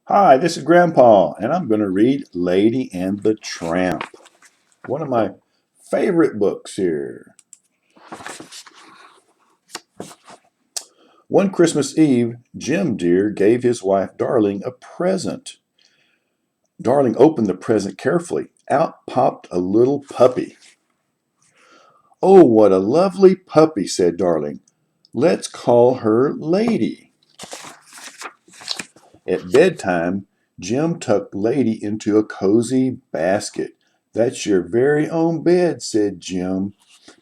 Hi, this is Grandpa, and I'm going to read Lady and the Tramp, one of my favorite books here. One Christmas Eve, Jim Dear gave his wife Darling a present. Darling opened the present carefully. Out popped a little puppy. Oh, what a lovely puppy, said Darling. Let's call her Lady. At bedtime, Jim tucked Lady into a cozy basket. That's your very own bed, said Jim.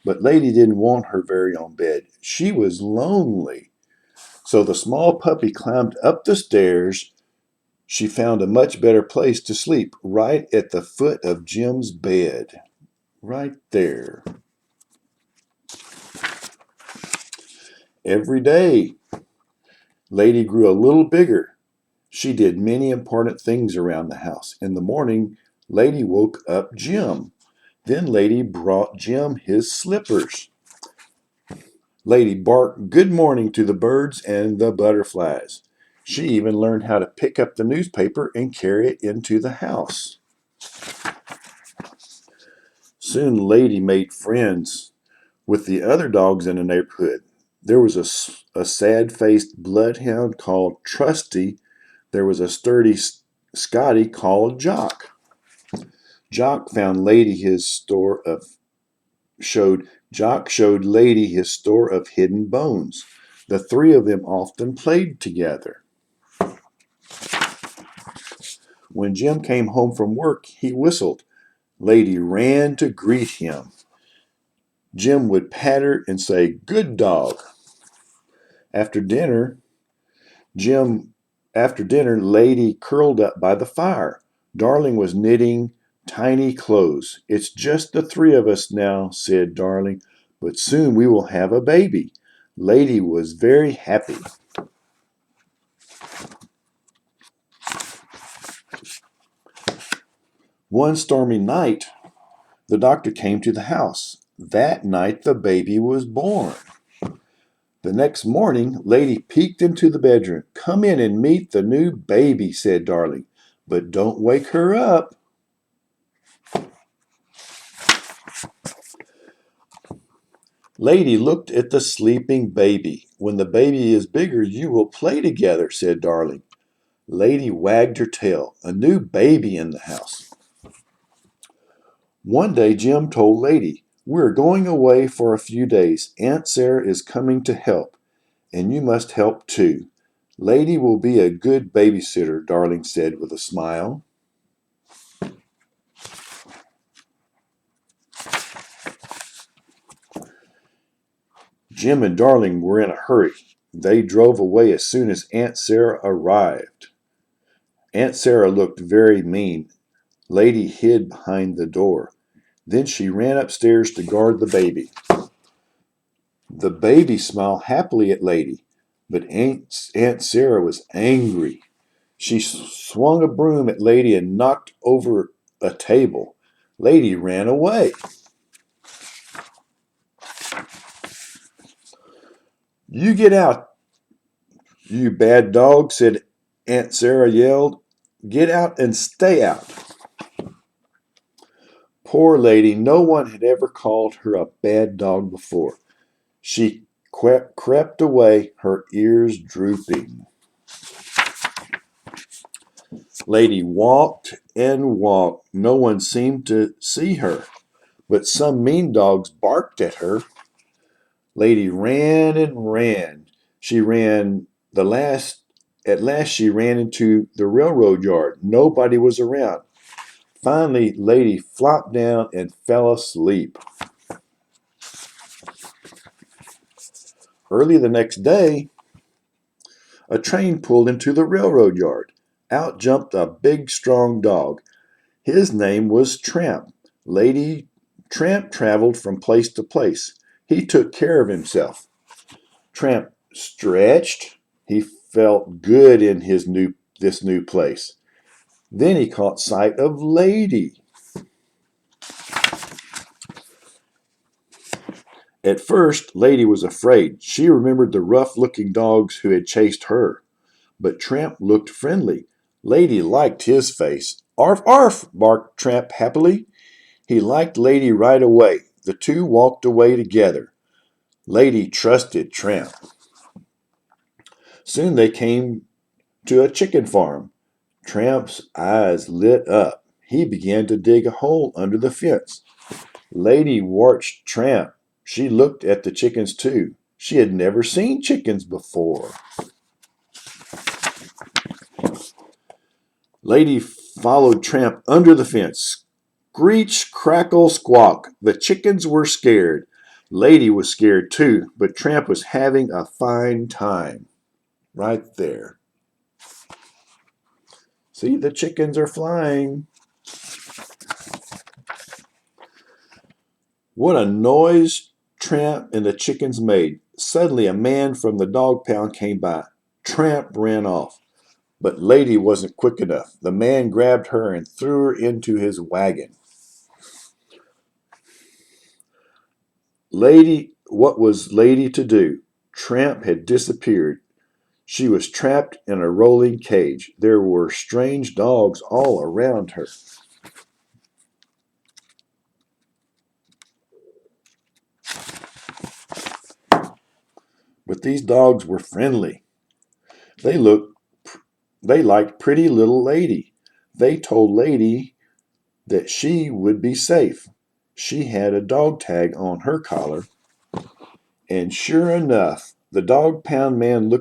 But Lady didn't want her very own bed. She was lonely. So the small puppy climbed up the stairs. She found a much better place to sleep, right at the foot of Jim's bed. Right there. Every day, Lady grew a little bigger. She did many important things around the house. In the morning, Lady woke up Jim. Then Lady brought Jim his slippers. Lady barked good morning to the birds and the butterflies. She even learned how to pick up the newspaper and carry it into the house. Soon Lady made friends with the other dogs in the neighborhood. There was a sad-faced bloodhound called Trusty. There was a sturdy Scotty called Jock. Jock found Lady his store of showed Jock showed Lady his store of hidden bones. The three of them often played together. When Jim came home from work, he whistled. Lady ran to greet him. Jim would pat her and say, "Good dog." After dinner, Jim After dinner, Lady curled up by the fire. Darling was knitting tiny clothes. "It's just the three of us now," said Darling, "but soon we will have a baby." Lady was very happy. One stormy night, the doctor came to the house. That night, the baby was born. The next morning, Lady peeked into the bedroom. "Come in and meet the new baby," said Darling, "but don't wake her up." Lady looked at the sleeping baby. "When the baby is bigger, you will play together," said Darling. Lady wagged her tail. A new baby in the house. One day, Jim told Lady, "We're going away for a few days. Aunt Sarah is coming to help, and you must help too." "Lady will be a good babysitter," Darling said with a smile. Jim and Darling were in a hurry. They drove away as soon as Aunt Sarah arrived. Aunt Sarah looked very mean. Lady hid behind the door. Then she ran upstairs to guard the baby. The baby smiled happily at Lady, but Aunt Sarah was angry. She swung a broom at Lady and knocked over a table. Lady ran away. "You get out, you bad dog," said Aunt Sarah yelled. "Get out and stay out." Poor Lady, no one had ever called her a bad dog before. She crept away, her ears drooping. Lady walked and walked. No one seemed to see her, but some mean dogs barked at her. Lady ran and ran. She ran the last. At last, she ran into the railroad yard. Nobody was around. Finally, Lady flopped down and fell asleep. Early the next day, a train pulled into the railroad yard. Out jumped a big, strong dog. His name was Tramp. Lady Tramp traveled from place to place. He took care of himself. Tramp stretched. He felt good in this new place. Then he caught sight of Lady. At first, Lady was afraid. She remembered the rough-looking dogs who had chased her. But Tramp looked friendly. Lady liked his face. Arf, arf, barked Tramp happily. He liked Lady right away. The two walked away together. Lady trusted Tramp. Soon they came to a chicken farm. Tramp's eyes lit up. He began to dig a hole under the fence. Lady watched Tramp. She looked at the chickens too. She had never seen chickens before. Lady followed Tramp under the fence. Screech, crackle, squawk. The chickens were scared. Lady was scared too, but Tramp was having a fine time. Right there. See, the chickens are flying. What a noise Tramp and the chickens made. Suddenly a man from the dog pound came by. Tramp ran off. But Lady wasn't quick enough. The man grabbed her and threw her into his wagon. What was Lady to do? Tramp had disappeared. She was trapped in a rolling cage. There were strange dogs all around her. But these dogs were friendly. They looked They liked pretty little Lady. They told Lady that she would be safe. She had a dog tag on her collar. And sure enough, the dog pound man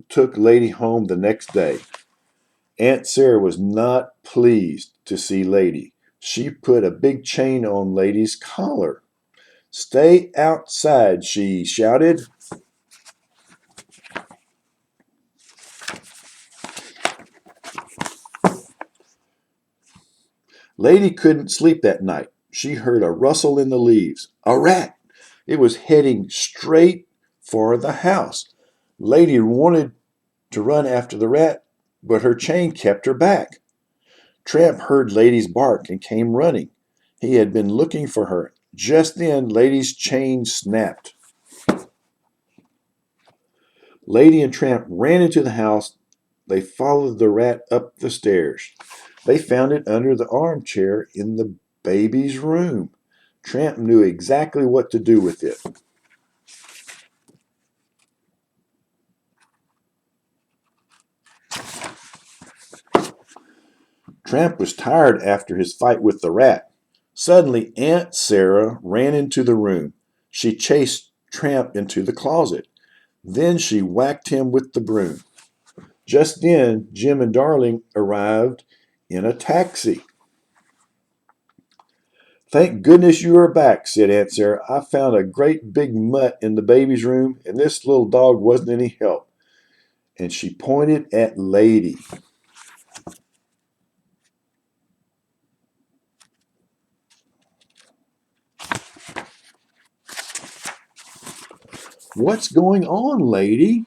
took Lady home the next day. Aunt Sarah was not pleased to see Lady. She put a big chain on Lady's collar. Stay outside, she shouted. Lady couldn't sleep that night. She heard a rustle in the leaves. A rat! It was heading straight for the house. Lady wanted to run after the rat, but her chain kept her back. Tramp heard Lady's bark and came running. He had been looking for her. Just then, Lady's chain snapped. Lady and Tramp ran into the house. They followed the rat up the stairs. They found it under the armchair in the baby's room. Tramp knew exactly what to do with it. Tramp was tired after his fight with the rat. Suddenly, Aunt Sarah ran into the room. She chased Tramp into the closet. Then she whacked him with the broom. Just then, Jim and Darling arrived in a taxi. Thank goodness you are back, said Aunt Sarah. I found a great big mutt in the baby's room, and this little dog wasn't any help. And she pointed at Lady. What's going on, Lady?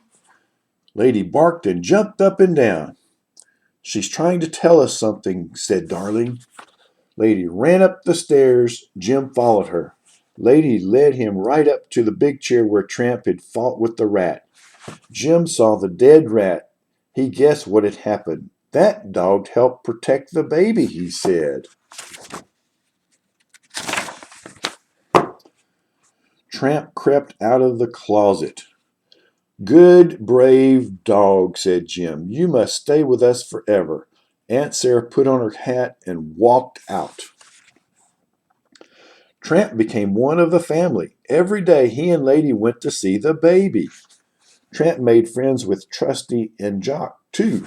Lady barked and jumped up and down. She's trying to tell us something, said Darling. Lady ran up the stairs. Jim followed her. Lady led him right up to the big chair where Tramp had fought with the rat. Jim saw the dead rat. He guessed what had happened. That dog helped protect the baby, he said. Tramp crept out of the closet. Good, brave dog, said Jim. You must stay with us forever. Aunt Sarah put on her hat and walked out. Tramp became one of the family. Every day he and Lady went to see the baby. Tramp made friends with Trusty and Jock, too.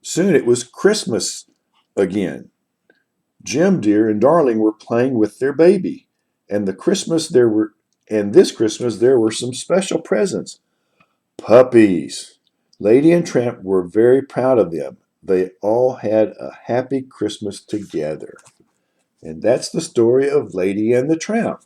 Soon it was Christmas again. Jim Dear and Darling were playing with their baby, and this Christmas there were some special presents. Puppies. Lady and Tramp were very proud of them. They all had a happy Christmas together. And that's the story of Lady and the Tramp.